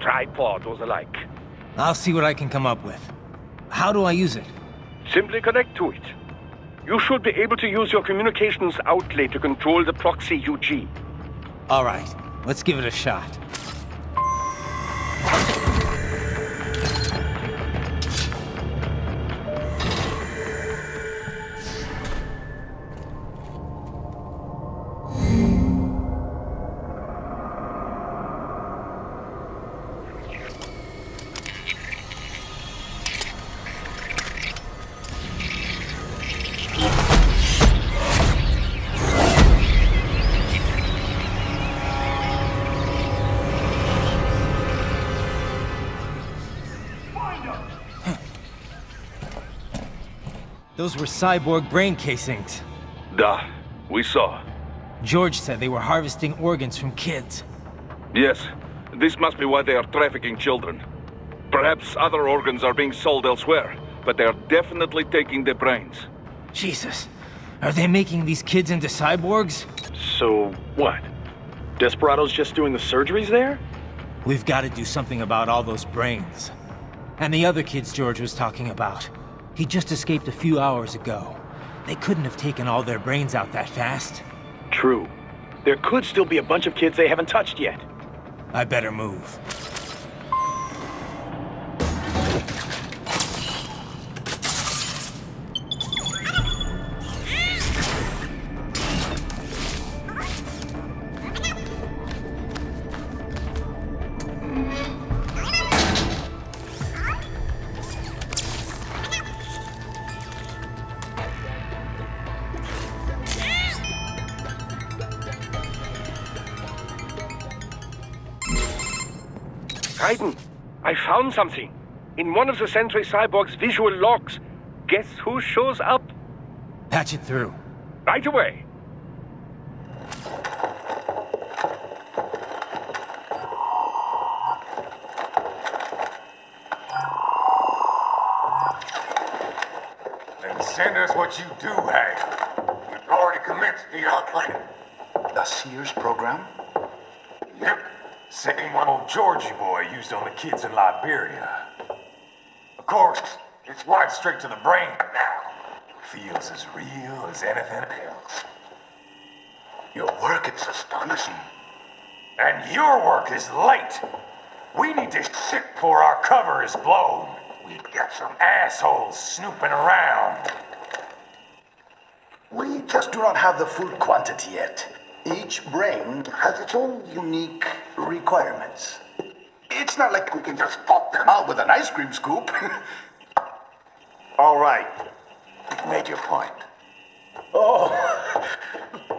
tripod or the like. I'll see what I can come up with. How do I use it? Simply connect to it. You should be able to use your communications outlet to control the proxy UG. All right, let's give it a shot. Those were cyborg brain casings. Duh, we saw. George said they were harvesting organs from kids. Yes, this must be why they are trafficking children. Perhaps other organs are being sold elsewhere, but they are definitely taking their brains. Jesus, are they making these kids into cyborgs? So, what? Desperado's just doing the surgeries there? We've got to do something about all those brains. And the other kids George was talking about. He just escaped a few hours ago. They couldn't have taken all their brains out that fast. True. There could still be a bunch of kids they haven't touched yet. I better move. Raiden, I found something. In one of the Sentry Cyborg's visual logs. Guess who shows up? Patch it through. Right away. Then send us what you do have. We've already commenced the plan. The Sears program? Yep. Same one old Georgie boy used on the kids in Liberia. Of course, it's right straight to the brain now. Feels as real as anything else. Your work is astonishing. And your work is late. We need to ship before our cover is blown. We've got some assholes snooping around. We just do not have the full quantity yet. Each brain has its own unique requirements. It's not like we can just pop them out with an ice cream scoop. All right. You've made your point. Oh,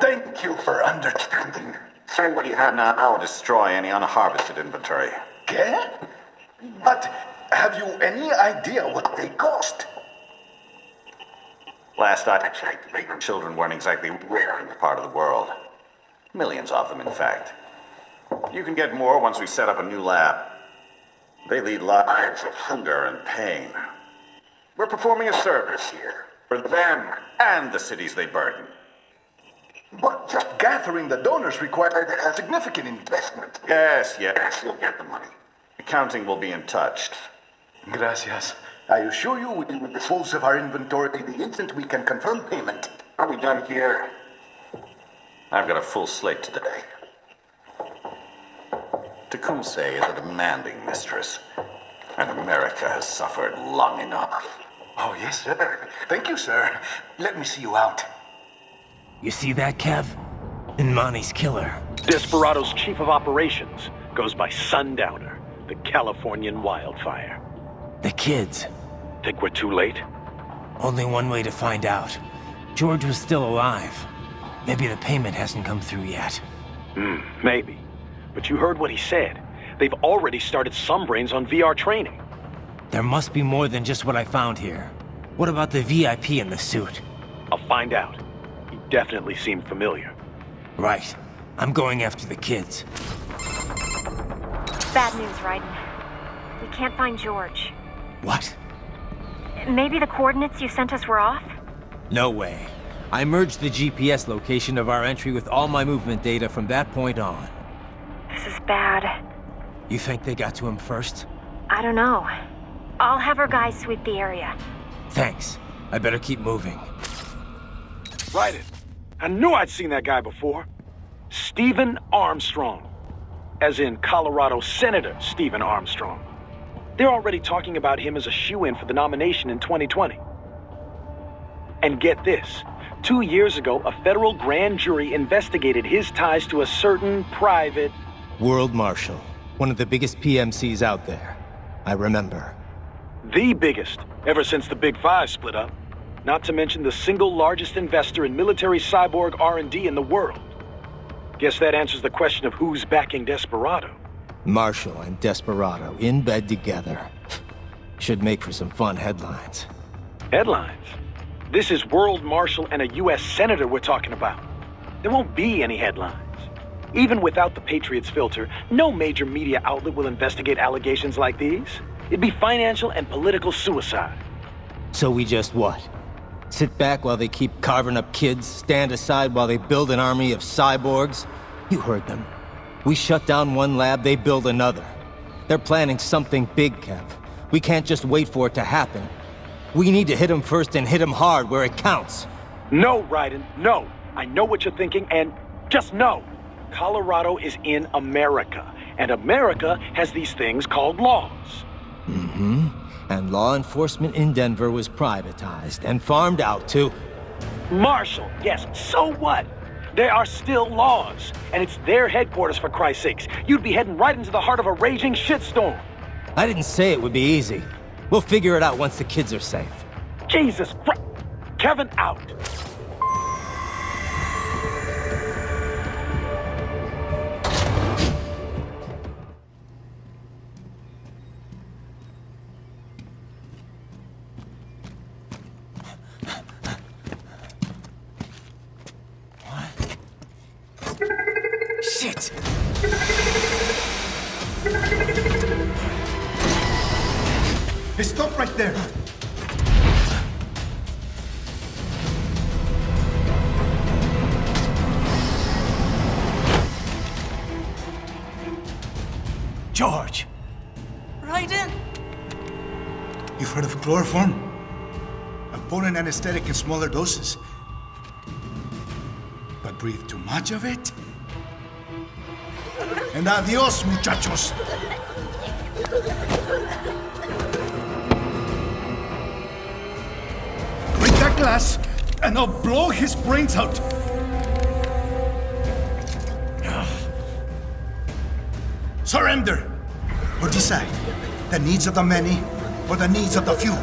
thank you for understanding. Send what you have now. I'll destroy any unharvested inventory. Okay? But have you any idea what they cost? Last I checked, children weren't exactly rare in this part of the world. Millions of them, in fact. You can get more once we set up a new lab. They lead lives of hunger and pain. We're performing a service here for them and the cities they burden. But just gathering the donors required a significant investment. Yes, you'll get the money. Accounting will be in touch. Gracias. I assure you we will dispose of our inventory the instant we can confirm payment. Are we done here? I've got a full slate today. Tecumseh is a demanding mistress, and America has suffered long enough. Oh, yes, sir. Thank you, sir. Let me see you out. You see that, Kev? Inmani's killer. Desperado's chief of operations goes by Sundowner, the Californian wildfire. The kids. Think we're too late? Only one way to find out. George was still alive. Maybe the payment hasn't come through yet. Maybe. But you heard what he said. They've already started some brains on VR training. There must be more than just what I found here. What about the VIP in the suit? I'll find out. He definitely seemed familiar. Right. I'm going after the kids. Bad news, Raiden. We can't find George. What? Maybe the coordinates you sent us were off? No way. I merged the GPS location of our entry with all my movement data from that point on. This is bad. You think they got to him first? I don't know. I'll have our guys sweep the area. Thanks. I better keep moving. Right. I knew I'd seen that guy before. Stephen Armstrong. As in Colorado Senator Stephen Armstrong. They're already talking about him as a shoo-in for the nomination in 2020. And get this. 2 years ago, a federal grand jury investigated his ties to a certain private... World Marshal. One of the biggest PMCs out there. I remember. The biggest, ever since the Big Five split up. Not to mention the single largest investor in military cyborg R&D in the world. Guess that answers the question of who's backing Desperado. Marshall and Desperado in bed together. Should make for some fun headlines. Headlines? This is World Marshal and a U.S. Senator we're talking about. There won't be any headlines. Even without the Patriots filter, no major media outlet will investigate allegations like these. It'd be financial and political suicide. So we just what? Sit back while they keep carving up kids, stand aside while they build an army of cyborgs? You heard them. We shut down one lab, they build another. They're planning something big, Kev. We can't just wait for it to happen. We need to hit them first and hit them hard where it counts. No, Raiden, no. I know what you're thinking, and just no. Colorado is in America, and America has these things called laws. Mm-hmm. And law enforcement in Denver was privatized and farmed out to... Marshall, yes, so what? There are still laws, and it's their headquarters, for Christ's sakes. You'd be heading right into the heart of a raging shitstorm. I didn't say it would be easy. We'll figure it out once the kids are safe. Jesus Christ. Kevin out. Shit! Hey, stop right there! George! Raiden! You've heard of chloroform? A potent anesthetic in smaller doses. But breathe too much of it? And adios, muchachos! Break that glass, and I'll blow his brains out! Surrender! Or decide, the needs of the many, or the needs of the few.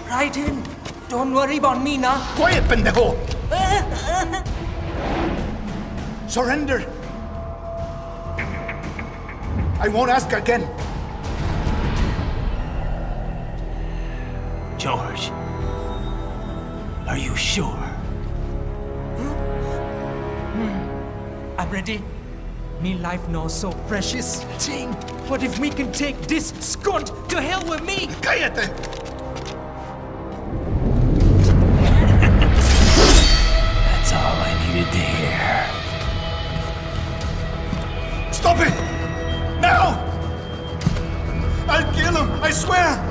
Raiden, don't worry about me now. Quiet, pendejo! Surrender! I won't ask again. George, are you sure? I'm ready. Me life now so precious. Ting, what if we can take this skunt to hell with me? Cállate! That's all I needed to hear. Stop it! Now! I'll kill him, I swear!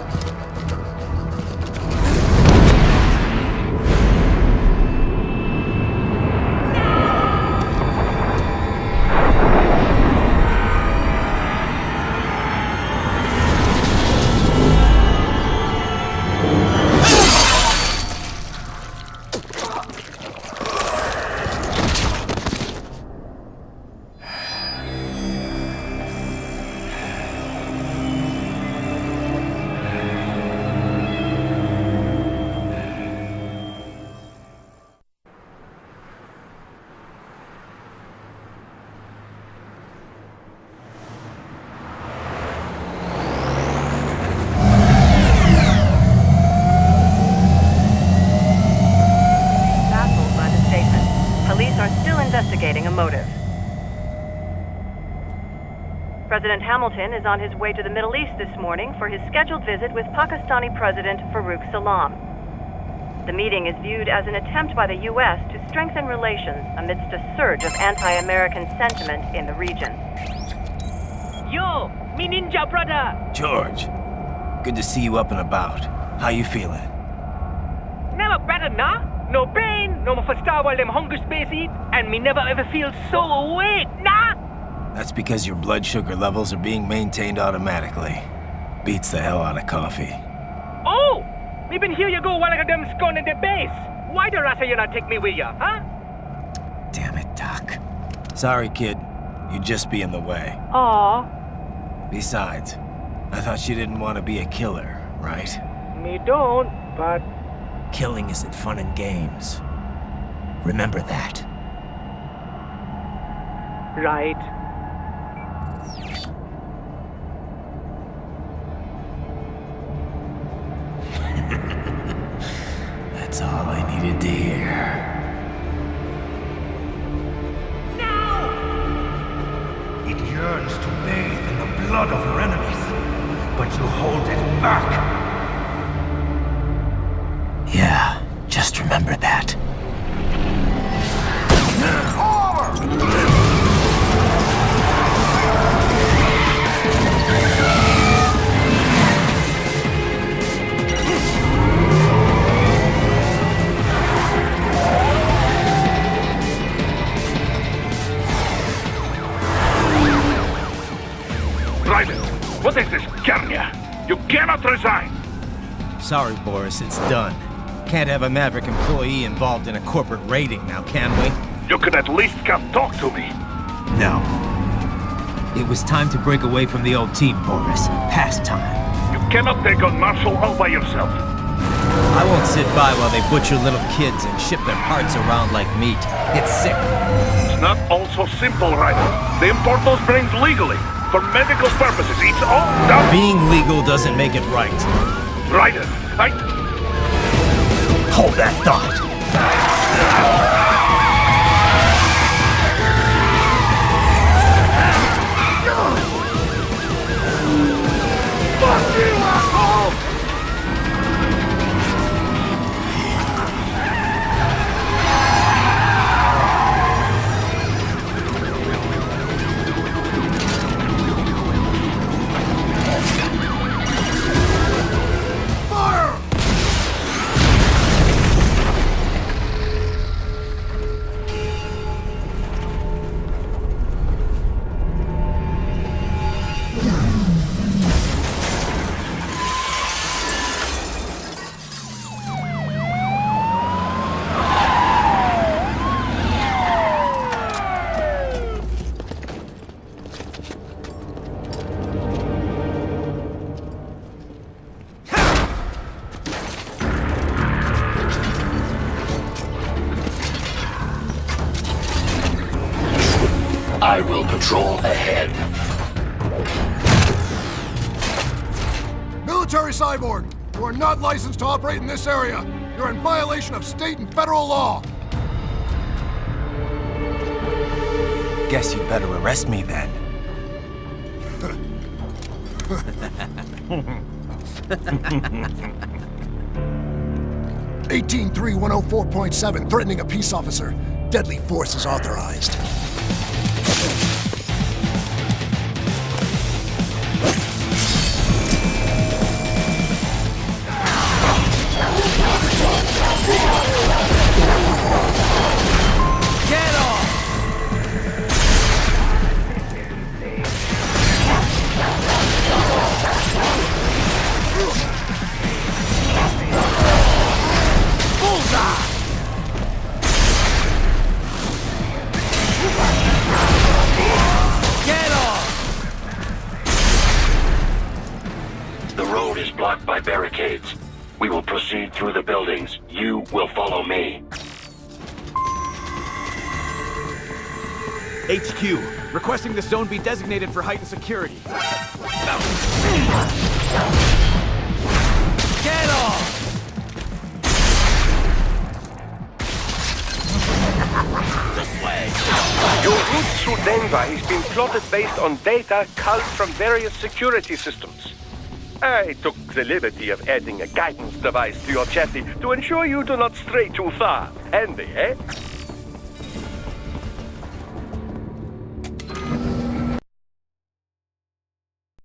Investigating a motive. President Hamilton is on his way to the Middle East this morning for his scheduled visit with Pakistani President Farouk Salam. The meeting is viewed as an attempt by the U.S. to strengthen relations amidst a surge of anti-American sentiment in the region. Yo, me ninja brother! George, good to see you up and about. How you feeling? Never better, nah? No pain, no more for star while them hunger space eat, and me never ever feel so awake, nah? That's because your blood sugar levels are being maintained automatically. Beats the hell out of coffee. Oh! Me been here you go while I got them scone in the base. Why the rasta you not take me with ya, huh? Damn it, Doc. Sorry, kid. You'd just be in the way. Aw. Besides, I thought you didn't want to be a killer, right? Me don't, but... Killing isn't fun and games. Remember that. Right. That's all I needed to hear. It yearns to bathe in the blood of your enemies, but you hold it back. Yeah, just remember that. Raiden, what is this, Garnia? You cannot resign! Sorry, Boris, it's done. Can't have a Maverick employee involved in a corporate raiding now, can we? You could at least come talk to me. No. It was time to break away from the old team, Boris. Past time. You cannot take on Marshall all by yourself. I won't sit by while they butcher little kids and ship their parts around like meat. It's sick. It's not all so simple, Raiden. They import those brains legally. For medical purposes, it's all done. Being legal doesn't make it right. Raiden, Hold that thought. Fuck you, asshole! I will patrol ahead. Military cyborg! You are not licensed to operate in this area. You're in violation of state and federal law. Guess you better arrest me then. 183-104.7, threatening a peace officer. Deadly force is authorized. Get off! Bullseye! Get off! The road is blocked by barricades. We will proceed through the buildings. You will follow me. HQ, requesting the zone be designated for heightened security. Get off! This way! Your route through Denver is being plotted based on data culled from various security systems. I took the liberty of adding a guidance device to your chassis to ensure you do not stray too far. Handy, eh?